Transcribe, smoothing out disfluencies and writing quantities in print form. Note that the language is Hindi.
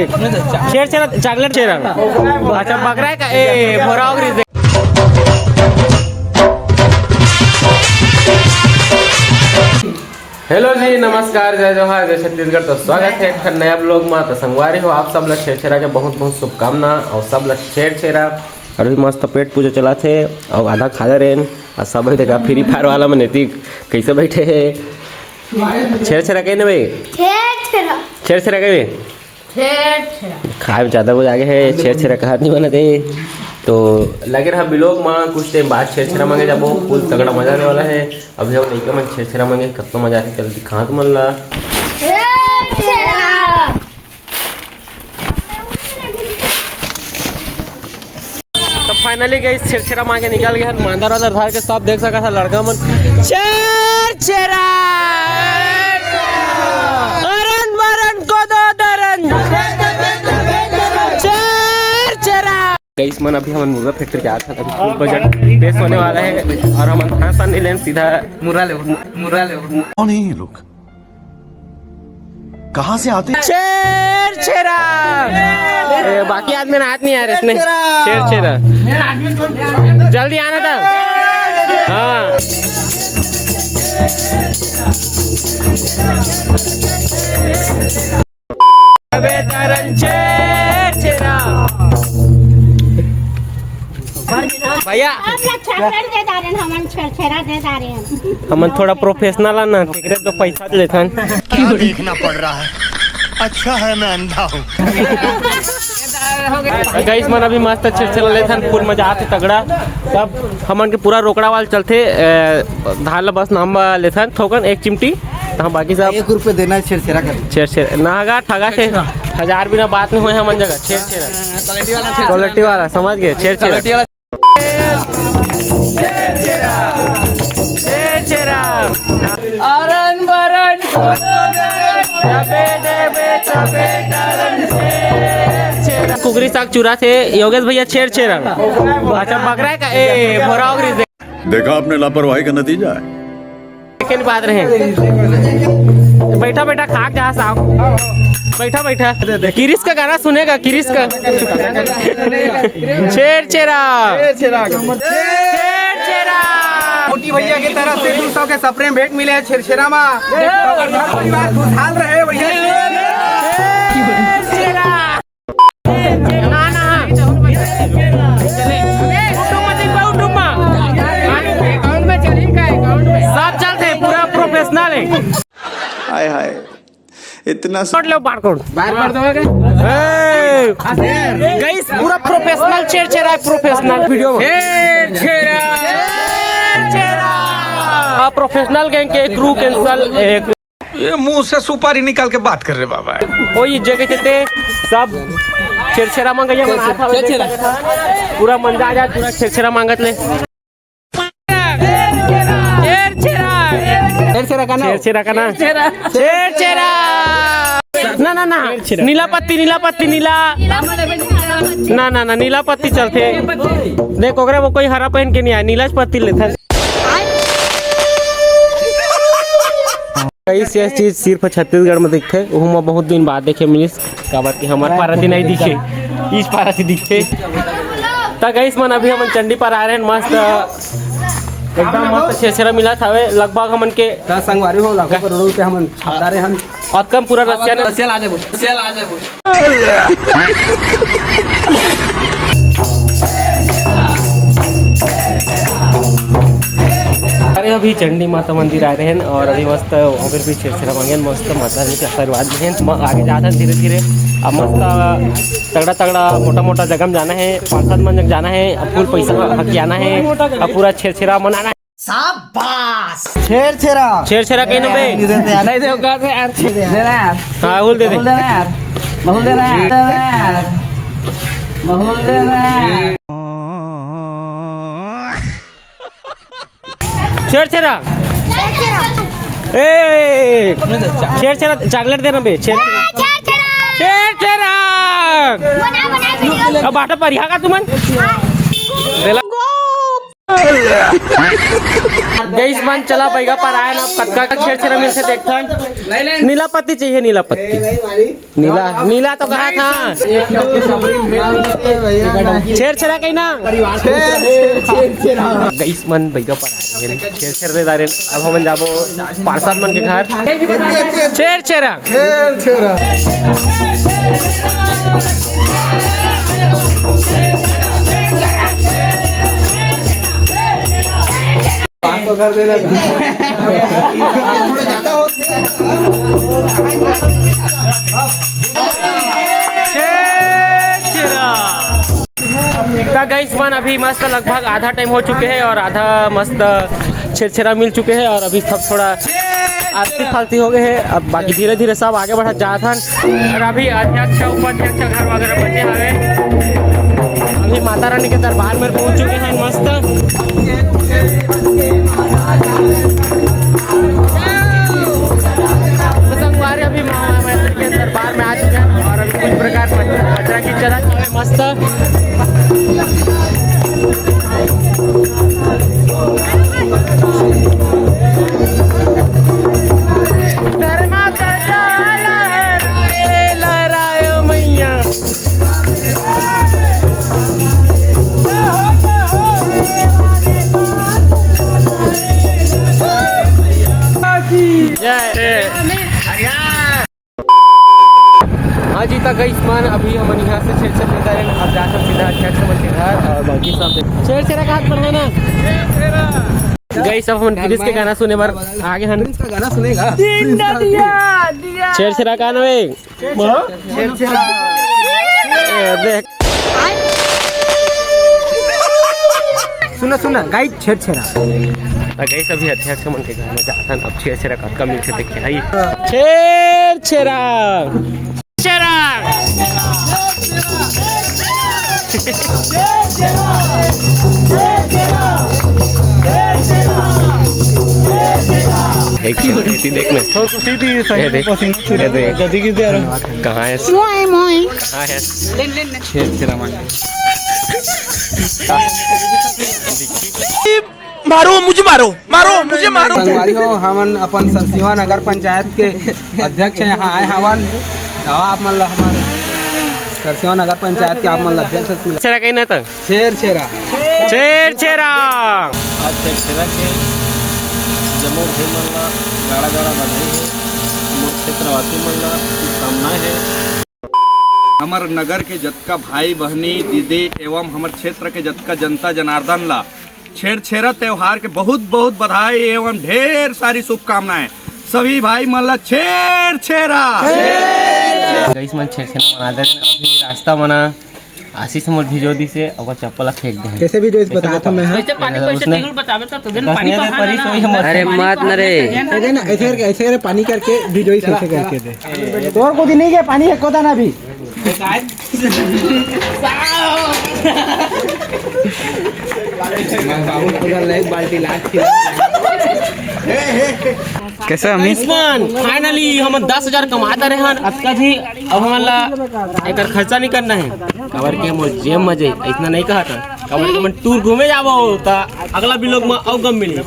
छेरा चॉकलेट छेरा। अच्छा बकरा है का ए भोरा वगैरह दे। हेलो जी, नमस्कार, जय जोहार, जय छत्तीसगढ़। तो स्वागत है एक नया ब्लॉग में। तो संगवारी हो आप सब लोग छेरा के बहुत बहुत शुभकामना और सब लोग छेरा और भी मस्त पेट पूजा चला थे और आधा खा रहे और सब देखा फ्री फायर वाला में नैतिक कैसे बैठे है। छेरा कहीं भाई छेरा कहीं खाए ज़्यादा कुछ आगे है। छेरा कहा नहीं बना दे तो लगे रहा ब्लॉग में कुछ टाइम बाद छेरा मांगे जब बहुत फुल तगड़ा मजा आने वाला है। अभी हम लड़का मन छेरा मांगे कितना मजा आती चल दिखा तो मन ला। तो फाइनली गई छेरा मांगे निकल गया। मांदर वादर धार के सब देख सका था लड़का मन छेरा अरन बरन को दो दरन गैस मन अभी हम मुर्गा फैक्ट्री जा था। अभी फुल बजट बेस होने वाला है और हम खाना नहीं लें सीधा मुर्गा ले। कौन है ये लोग, कहाँ से आते हैं? छेरा बाकी आदमी ना हाथ नहीं आ रहे इसमें। छेरा जल्दी आना था। हाँ भैया हम थोड़ा प्रोफेशनल है ना, तो पैसा लेते क्यों देखना पड़ रहा है? अच्छा है मैं अंधा हूँ। गैस मन अभी मस्त छेरा लेते फुल मजा आते तगड़ा। तब हमन के पूरा रोकड़ा वाल चलते धार बस नाम लेते थोकन एक चिमटी तो हम बाकी सब 1 रुपये देना है। छेरा नागा ठगा से 1000 बिना बात नहीं हुए हमन जगह। छेरा क्वालिटी वाला समझ गए। छेरा अरन बरन कुकरी साग चूरा थे योगेश भैया। छेरा अच्छा बकरा है का ए भोरा वगैरह दे। देखा आपने लापरवाही का नतीजा है। बात रहे बैठा बैठा खा जा साहब बैठा बैठा। किरिस का गाना सुनेगा किरिस का। छेरा मोटी भैया की तरफ से 200 के सपरे भेंट मिले हैं छेरा में। परिवार खुशहाल रहे भैया। सब चलते पूरा प्रोफेशनल है। हाय हाय इतना शॉट लो बार दोगे गाइस पूरा प्रोफेशनल छेरा प्रोफेशनल वीडियो छेरा प्रोफेशनल गैंग के क्रू कैंसल। ये मुंह से सुपारी निकाल के बात कर रहे बाबा। वही जगह चलते सब छेरा मांग पूरा मंजा आ जाए पूरा छेरा मांगत ले। छेरा का ना छेरा ना ना ना नीला पत्ती ना नीला पत्ती चलते देख ओकरे वो कोई हरा पहन के नहीं आया नीला पत्ती लेता। कई से चीज सिर्फ छत्तीसगढ़ में दिखते वो बहुत दिन बाद देखे मिलिस का बात की हमारे पाराती नहीं दिखे इस पाराती दिखते। तो गैस मन अभी हम चंडी पर आ रहे हैं मस्त एकदम मस्त छेरा मिला था लगभग हमन के संगवारी हो लाखों करोड़ों रुपए हम छापा रहे हैं और कम पूरा रसिया ने सेल आ जाए। अरे अभी चंडी माता मंदिर आ रहे हैं और अभी मस्त उधर भी छेरा मांगे मस्त माता जी के आशीर्वाद हैं। आगे जाता है धीरे धीरे अब मस्त तगड़ा मोटा मोटा जगह में जाना है 5-7 मन जगह जाना है। अब फुल पैसा हकियाना है अब पूरा छेरा मनाना है। शाबाश छेरा कहीं ना बे नहीं देगा यार देना यार। हाँ बोल दे देना यार बहुत देना यार बहुत देना। छेरा ए छेरा चॉकलेट देना बे। छेरा अब बाटा परिहा का तुमन गईस मन चला पैगा पर आया ना कटका का छेड़ मिल से देखता नीला पत्ती चाहिए नीला पत्ती नीला नीला तो कहा था छेड़ कहीं ना गईस मन पैगा पर आया छेड़ दे दारे अब हम जाबो पार्षद मन के घर छेड़ तो कर देना गईस मन अभी मस्त लगभग आधा टाइम हो चुके हैं और आधा मस्त छेड़ा मिल चुके हैं और अभी सब थोड़ा आरती फालती हो गए हैं। अब बाकी धीरे धीरे सब आगे बढ़ा जाता और अभी अध्यक्ष उपाध्यक्ष घर वगैरह बचे हुए अभी माता रानी के दरबार में पहुंच चुके हैं मस्त संगवारी अभी महारानी के दरबार में आ चुके हैं और अभी कुछ प्रकार बजरा की चला मस्त हाँ जी तक गई मान अभी हम यहाँ से छेड़ अब जाकर सीधा अध्यक्ष के घर और बाकी सब छेड़ का हाथ पर है ना गई सब हम गिरीश के गाना सुने बार आगे हम इसका गाना सुनेगा छेड़ का नाम देख सुना सुना गाइड छेड़ा गई सभी अध्यक्ष मन के घर में जाता अब छेड़ का मिल से देखे आई छेड़ देखने कहाँ है मारो मुझे संगवारी हो हमन अपन सरसीवा नगर पंचायत के अध्यक्ष यहाँ आए हवन आप मन हमारे सरसीवा नगर पंचायत के आप मन अध्यक्ष छेड़ा कहीं ना तो छेड़ा आज छेड़ा के जमो भी मल्ला गाड़ा बधाई है मोर क्षेत्रवासी मल्ला कामना है हमार नगर के जतका भाई बहनी दीदी एवं हमारे क्षेत्र के जतका जनता जनार्दन ला छेड़ा त्योहार के बहुत बहुत बधाई एवं ढेर सारी शुभकामनाएं सभी भाई मल्ला छेड़ा गईस मन छेड़ मना दे अभी रास्ता मना आशीष मोर भिजो दी से अगर चप्पल फेंक दे कैसे भी जो बता था मैं अरे मत न रे ऐसे पानी करके भिजो ऐसे करके दे तोर को नहीं गया पानी है कोदा ना भी बाल्टी कैसे फाइनली हम 10,000 कमाते रहे अब भी अब हमारा एक खर्चा नहीं करना है कवर के हम जेम मजे इतना नहीं कहा था कवर के टूर घूमे जाबो तो अगला भी लोग में और गम मिली